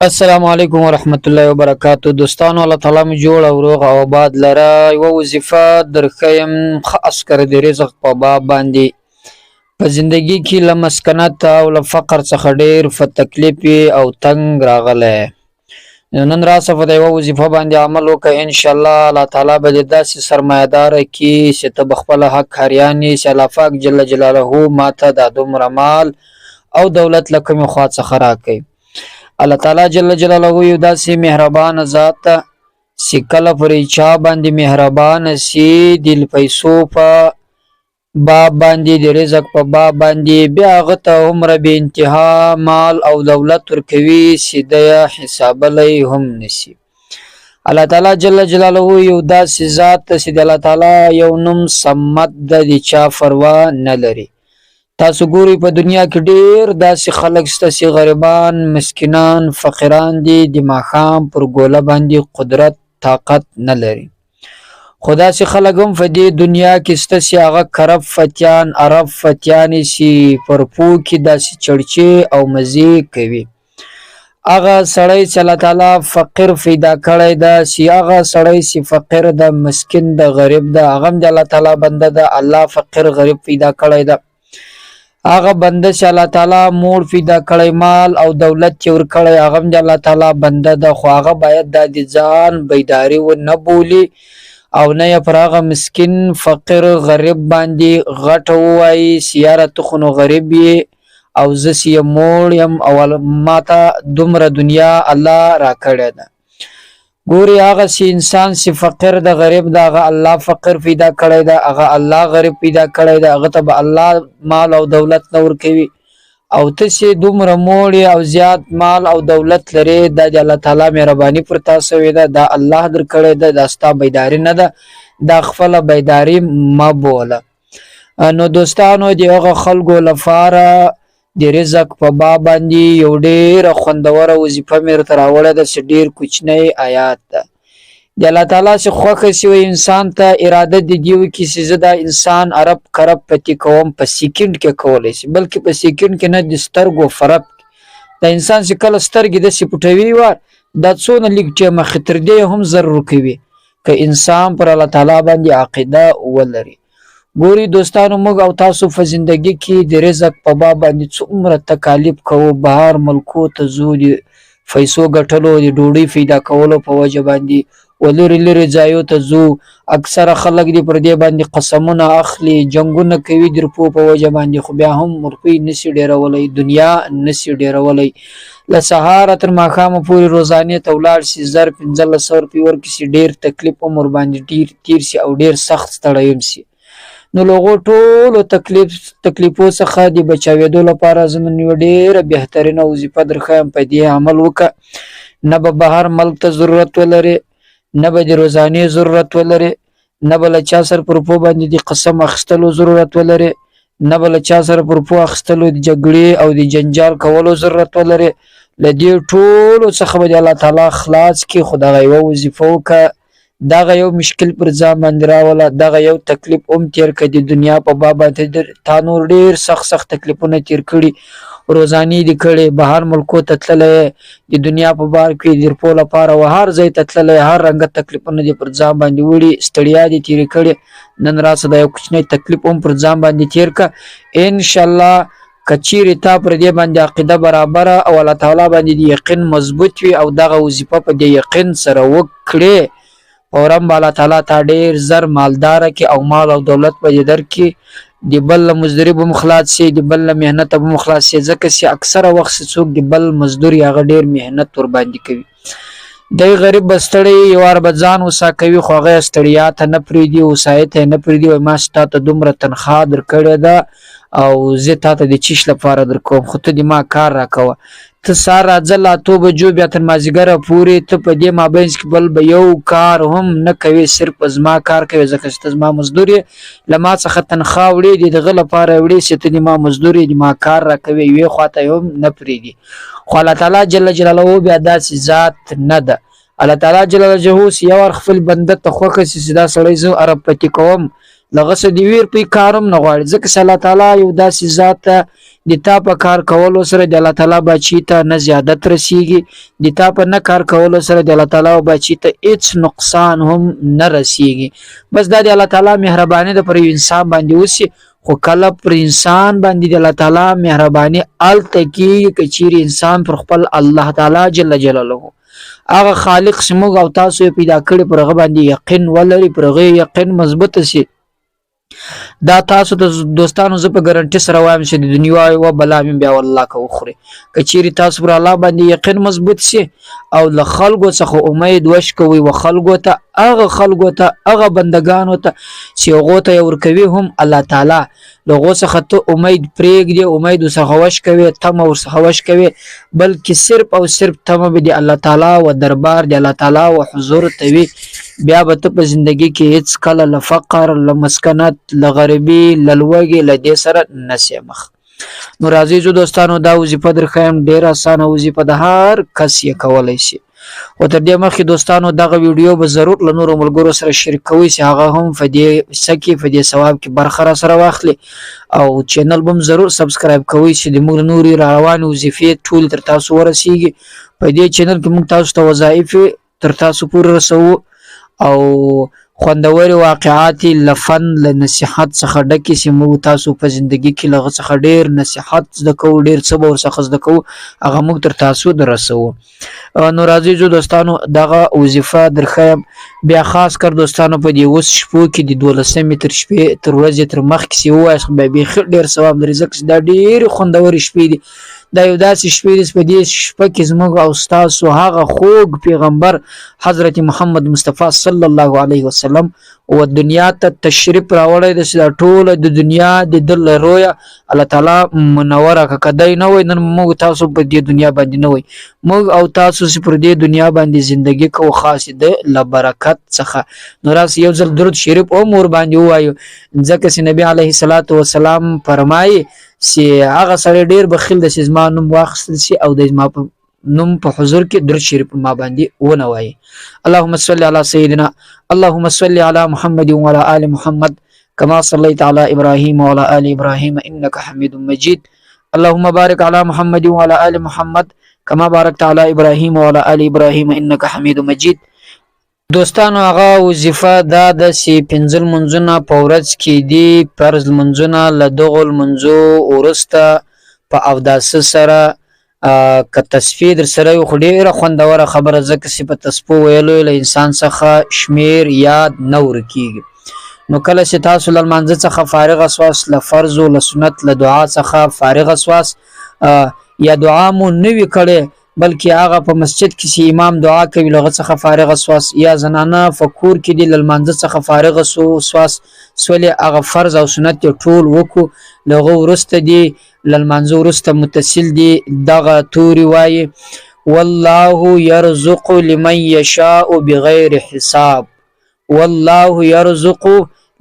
السلام علیکم ورحمت الله وبرکاتو. دوستانو، الله تعالی مو جوړ او روغ او آباد لره. یوه وظیفه درښیم خاص کر د رزق په باب باندې. په زندگی کې له مسکنت او له فقر څخه ډیر په تکلیف او تنگ راغلی. نن راسه په یوه وظیفه باندې عمل وکړه، ان شاء الله الله تعالی به دې داسې سرمایه‌دار کړي چې ته به خپل حق حریان یې، چې الله پاک جل جلاله ماته دا دومره مال او دولت له کومې خوا څخه راکړي. الله تعالی جل جلاله یو داسې مهربان ذات ته چې کله پرې چا باندې مهربان سي، د پیسو په باب باندې، د رزق په باب باندې، بیا هغه ته عمره بې انتها مال او دولت ورکوي چې د حسابلی هم نسي. الله تعالی جل جلاله یو داسې ذات ته چې د الله تعالی یو نوم صمد ده، د چا پروا نه لري. تاسو ګورئ په دنیا کې ډیر داسې خلک شته چې غریبان، مسکینان، فقیران دي، د ماښام پر ګوله باندې قدرت طاقت نه لري. خو داسې خلک هم په دې دنیا کې شته چې هغه کرب فتیان، عرب فتیانې چې پر پو کې داسې چړچې او مزې کوي. هغه سړی چې الله تعالی فقیر پیدا کړی ده، چې هغه سړی چې فقیر ده، مسکین ده، غریب ده، هغه هم د الله تعالی بنده ده. الله فقیر غریب پیدا کړی ده. هغه بنده چې الله تعالی مور پیدا کړی، مال او دولت یې ورکړی، هغه هم د الله تعالی بنده ده. خو هغه باید دا د ځان بیداري ونه بولي او نه یې پر هغه مسکین فقیر غریب باندې غټه ووایي چې یاره ته خو نو غریب یې او زه چې موړ یم او ماته دومره دنیا الله راکړې ده. ګوري هغه چې انسان چې فقیر د غریب ده، هغه الله فقیر پیدا کړی ده، هغه الله غریب پیدا کړی ده، هغه ته به الله مال او دولت نه ورکوي. او ته چې دومره موړ او زیات مال او دولت لرې، دا د الله تعالی مهرباني پر تا سوې ده، دا الله درکړی ده، دا ستا بیداري نه ده، دا خپله بیداري مه بوله. نو دوستانو، د هغه خلکو لپاره د رزق په باب باندې یو ډیره خوندوره وظیفه مې درته راوړې ده، چې ډیر کوچنی آیات ده. د الله تعالی چې خوښه شوی انسان ته اراده د دې وکړي چې زه دا انسان عرب کرب پتی کوم، په سیکنډ کې کولی شي، بلکې په سیکنډ کې نه، د سترګو فرق. دا انسان چې کله سترګې داسې پټوي وار، دا څونه لږ ټیمه ښه تر دې هم ضرور کوي که انسان پر الله تعالی باندې عقیده ولري. ګوري دوستانو، موږ او تاسو په زندگی کې د رزق په باب باندې څومره تکالیف کوو، بهر ملکو ته ځو، د پیسو ګټلو، د ډوډۍ پیدا کولو په وجه باندې ولري لري ځایو ته ځو. اکثره خلک دې پر دې باندې قسمونه اخلي، جنګونه کوي د روپو په وجه باندې، خو بیا هم روپۍ نسي ډیرولی، دنیا نسي ډیرولی. له سهاره تر ماښامه پورې روزانې ته ولاړ شي، 1000-1500 روپۍ ورکړي شي، ډېر تکلیف عمر باندې ډېر تیر شي او ډېر سخت ستړی هم شي. نو له هغو ټولو تکلیفو څخه د بچاوېدو لپاره زه نن یوه ډېره بهترینه وظیفه درښیم. په دې عمل وکړه، نه به بهر ملک ته ضرورت ولرې، نه به د روزانې ضرورت ولرې، نه به له چا سره پر پو باندې د قسم اخیستلو ضرورت ولرې، نه به له چا سره پر پو اخیستلو د جګړې او د جنجال کولو ضرورت ولرې. له دې ټولو څخه به د الله تعالی خلاص کړي. خو دغه یوه وظیفه وکړه، دغه یو مشکل پر ځان باندې راوله، دغه یو تکلیف هم تیر کړه. د دنیا په باب باندې تا نور ډېر سخت تکلیفونه تیر کړي، روزانې دې کړې، بهر ملکو ته تللی، د دنیا په بار کې د روپو لپاره و هر ځای ته تللی، هر رنګه تکلیفونه دې پر ځان باندې وړي، ستړیا دې تېرې کړې. نن راسه دا یو کوچنی تکلیف هم پر ځان باندې تیر کړه. انشاءالله که چیرې تا پر دې باندې عقیده برابره او الله تعالی باندې د یقین مضبوط وي او دغه وظیفه په دې یقین سره وکړې، فوراً به الله تعالی تا ډېر زر مالداره کړي او مال او دولت به دې درکړي. د بل له مزدوري به هم خلاص شي، د بل له محنته به هم خلاص شي، ځکه چې اکثره وخت چې څوک د بل مزدور یې هغه ډېر محنت ورباندې کوي. دی غریب به ستړی یو وار به ځان هوسا کوي، خو هغه یې ستړیا ته نه پرېږدي، هوسایي ته یې نه پرېږدي. وایي ما چې تا ته دومره تنخوا درکړې ده او زه تا ته د چیش لپاره درکوم، خو ته د ما کار راکوه. ته سهار راځه له 8 بجو بیا تر مازدیګره پورې ته په دې مابینځ کې بل به یو کار هم نه کوې، صرف زما کار کوې، ځکه چې ته زما مزدور یې، له ما څخه تنخوا وړې، د دغه لپاره وړې چې ته د ما مزدور یې، د ما کار راکوې، یوې خوا ته یې هم نه پرېږدي. خو الله تعالی جل جلاله بیا داسې ذات نه ده. الله تعالی جل جلاله یو وار خپل بنده ته خوښه شي چې دا سړی زه عرب پتی کوم، لغه څه دی ویر په کارم نه غواړي ځکه چې الله تعالی یو داسې ذات د تا په کار کولو سره د الله تعالی بچی ته نه زیادت رسیږي د تا په نه کار کولو سره د الله تعالی بچی ته هیڅ نقصان هم نه رسیږي بس دا د الله تعالی مهرباني د پر انسان باندې وسی خو کله پر انسان باندې د الله تعالی مهرباني الته کې کچیر انسان پر خپل الله تعالی جل جلاله هغه خالق سموږ او تاسو پیدا کړی پر هغه باندې یقین ولري پر هغه یقین مضبوط شي دا تاسو د دوستانو زه په ګارانټي سره وایم چې د دنیا او بلا مې بیا والله کو خوري کچيري تاسو پر الله باندې یقین مضبوط شي او له خلکو څخه امید وش کوي او خلکو ته هغه بندگانو ته چې هغه ته ورکوي هم الله تعالی لغه څخه ته امید پرېږدي امید وسخه وش کوي تم ورسخه وش کوي بلکې صرف او صرف تم به دی الله تعالی او دربار دی الله تعالی او حضور ته وي بیا به ته په ژوندۍ کې هیڅ کله لفقر لمسکنت لغربي للوګي لدې سره نسمخ نو راځي جو دوستانو دا وظیفه درخم ډیر اسانه وظیفه ده هر کس یې کولای شي او تر دې مخکې دوستانو دغه ویډیو به ضرور له نورو ملګرو سره شریک کوئ چې هغه هم فدی سکی فدی ثواب کې برخه سره واخلي او چینل بم ضرور سبسکرایب کوئ چې د موږ نوري روان وظیفې ټول تر تاسو ورسیږي په دې چینل کې موږ تاسو ته وظایف تر تاسو پورې رسو او خوندور واقعات لفن لنصيحت څخه ډکه چې موږ تاسو په ژوندۍ کې لغه څخه ډیر نصيحت زده کوو ډیر صبر څخه زده کوو هغه موږ تر تاسو درسو نو راځي جو دوستانو دغه وظیفه درخم بیا خاص کر دوستانو په دې وس شپو کې د 12 تر شپې تر ورځې تر مخ کې وایي به ډیر ثواب لري ځکه دا ډیر خوندور شپې دي دا یو داسې شپې د په دې شپه کې زموږ او استاد سو هغه خوږ پیغمبر حضرت محمد مصطفی صلی الله علیه وسلم او دنیا ته تشریف راوړی د ټول د دنیا د دل رویا الله تعالی منوره کدی نه وای نن موږ تاسو په دې دنیا باندې نه وای موږ او تاسو پر دې دنیا باندې ژوندۍ کو خاص ده لبرکت څخه نو راس یو ځل درود شریف او مور باندې وایو ځکه چې نبی علیه الصلاۃ والسلام فرمایي چې هغه سره ډیر بخیل د سیزمان نوم واخستل شي او د ما په نوم په حضور کې درود شریف ما باندې ونه وایي اللهم صل علی سیدنا اللهم صل علی محمد وعلى آل محمد كما صليت على ابراهيم وعلى آل ابراهيم انك حميد مجيد اللهم بارك على محمد وعلى آل محمد كما باركت على ابراهيم وعلى آل ابراهيم انك حميد مجيد دوستانو هغه وظیفه دا د سی پنځل منځونه په ورځ کې دی فرض منځونه لدغل منځو ورسته په اوداس سره که تصفید سره یو ډیره خوندوره خبره ځکه چې په تسبو ویلو له انسان څخه شمیر یاد نور کیږي نو کله چې تاسو له منځ څخه فارغ اسواس له فرض او له سنت له دعا څخه فارغ اسواس یا دعا مو نوی کړي بلکې هغه په مسجد کې چې امام دعا کوي لغه څخه فارغ اسواس یا زنانه فکور کې دی لمانځ څخه فارغ اسواس سولې هغه فرض او سنت ټول وکړو لغه ورسته دی لمانځ ورسته متصل دی دغه توري وایي والله يرزق لمن يشاء بغیر حساب والله يرزق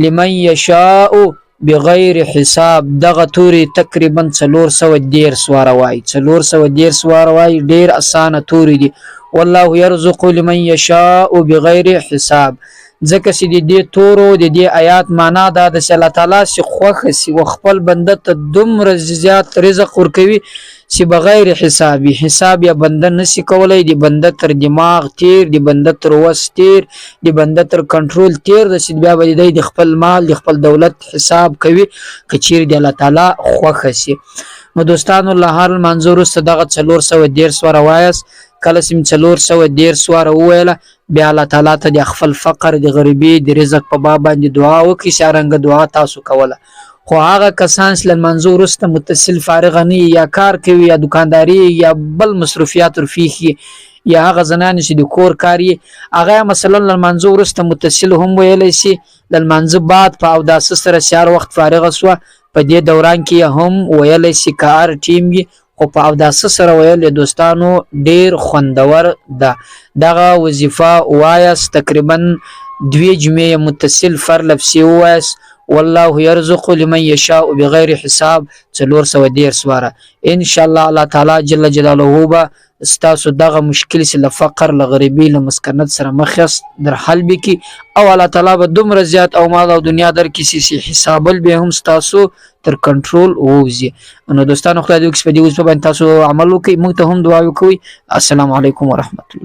لمن يشاء بغیر حساب دغه توري تقریبا 410 سوار وای ډیر اسانه توري دي والله يرزق لمن يشاء بغیر حساب ځکه چې د دې تورو د دې آیات معنا دا د الله تعالی چې خوخه سی خپل بنده ته دومره زیات رزق ورکوي چې بغیر حساب یا بنده نسی کولای دی بنده تر دماغ تیر دی بنده تر وس تیر دی بنده تر کنټرول تیر د سید بیا به د خپل مال د خپل دولت حساب کوي کچیر دی الله تعالی خوخه سی نو دوستانو الله هر منظور صدقه 410 سوار وایس کله سیم 410 سوار ویله بیا الله تعالی ته د خپل فقر د غریبي د رزق په باب باندې دعا وکړي شارنګ دعا تاسو کوله خو هغه کسان چې منظور است متصل فارغ نه یا کار کوي یا دکانداری یا بل مصرفیات رفیخي یا هغه زنان چې د کور کاری هغه مثلا منظور است متصل هم ویلی شي لمنځ بعد په اوداس سره شهر وخت فارغ سو په دې دوران کې هم ویلی شي کار ټیم خو په اوداس سره ویل دوستانو ډیر خوندور ده دغه وظیفه وایس تقریبا 2 جمعې متصل فر لفظي وایس والله يرزق لمن يشاء بغیر حساب 413 سواره. ان شاء الله الله تعالی جل جلاله به ستاسو دغه مشکل سي له فقر له غریبي له مسکنت سره مخص در حل بکی او الله تعالی به دومره زیات او مال او دنیا در کسی سي حساب به هم ستاسو تر کنټرول ووزي. نو دوستانو خدای دې وکړي په دې اوس په تاسو عمل وکړئ، موږ ته هم دعا وکړئ. السلام علیکم ورحمت الله.